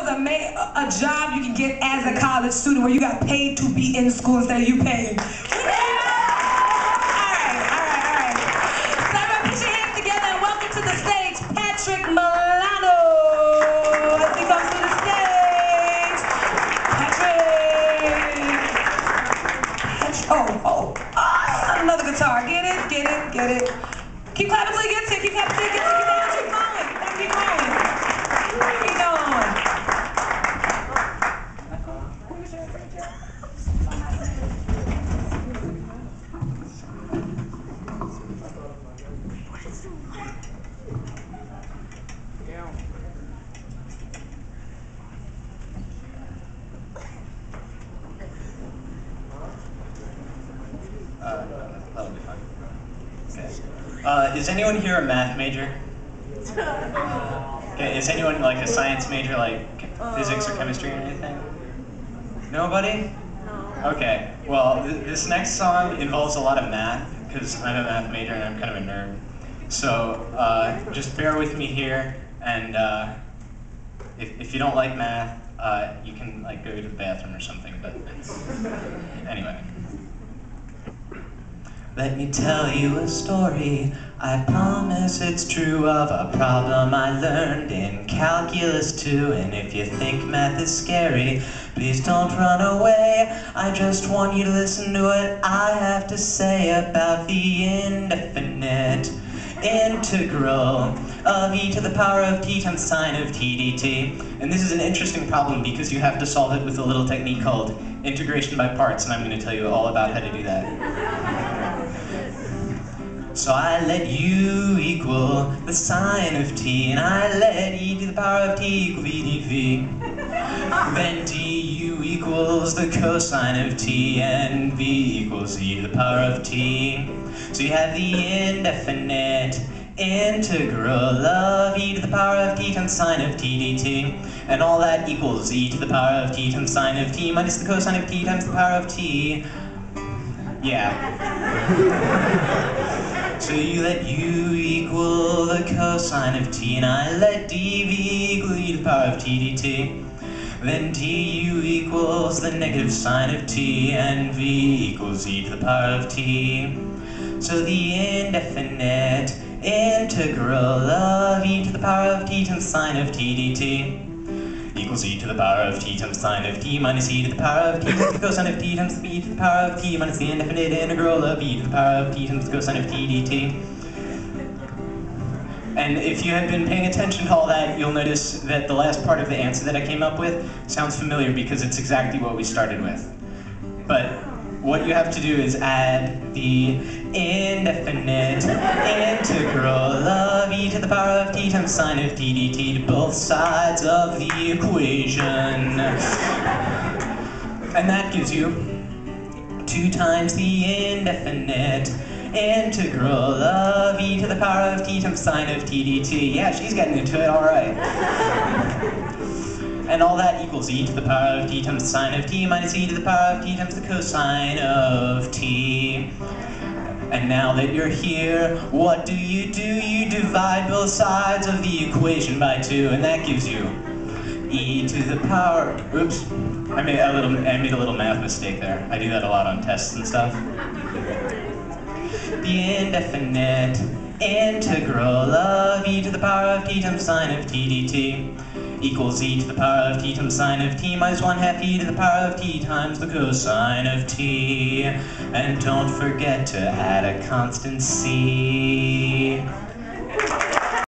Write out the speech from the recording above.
was a job you can get as a college student where you got paid to be in school instead of you paid. All right. So everyone put your hands together and welcome to the stage, Patrick Milano. As he comes to the stage. Patrick. Oh, another guitar. Get it. Keep clapping till he gets it. Keep clapping till he gets it. Keep going. Keep going. That'll be fine. Okay. Is anyone here a math major? Okay, is anyone like a science major, like physics or chemistry or anything? Nobody? Okay, well, this next song involves a lot of math, because I'm a math major and I'm kind of a nerd. So, just bear with me here, and if you don't like math, you can like go to the bathroom or something, but anyway. Let me tell you a story, I promise it's true, of a problem I learned in Calculus 2. And if you think math is scary, please don't run away. I just want you to listen to what I have to say about the indefinite integral of e to the power of t times sine of t dt. And this is an interesting problem because you have to solve it with a little technique called integration by parts, and I'm going to tell you all about how to do that. So I let u equal the sine of t, and I let e to the power of t equal v dv. Then du equals the cosine of t, and v equals e to the power of t. So you have the indefinite integral of e to the power of t times sine of t dt. And all that equals e to the power of t times sine of t minus the cosine of t times the power of t. Yeah. So you let u equal the cosine of t, and I let dv equal e to the power of t dt. Then du equals the negative sine of t, and v equals e to the power of t. So the indefinite integral of e to the power of t times sine of t dt equals e to the power of t times sine of t minus e to the power of t times the cosine of t times e to the power of t minus the indefinite integral of e to the power of t times the cosine of t dt. And if you have been paying attention to all that, you'll notice that the last part of the answer that I came up with sounds familiar because it's exactly what we started with. But what you have to do is add the indefinite integral of e to the power of t times sine of t dt to both sides of the equation. And that gives you 2 times the indefinite integral of e to the power of t times sine of t dt. Yeah, she's getting into it, all right. And all that equals e to the power of t times the sine of t minus e to the power of t times the cosine of t. And now that you're here, what do? You divide both sides of the equation by 2, and that gives you e to the power... Oops, I made a little math mistake there. I do that a lot on tests and stuff. The indefinite integral of e to the power of t times sine of t dt equals e to the power of t times sine of t minus 1/2 e to the power of t times the cosine of t. And don't forget to add a constant c.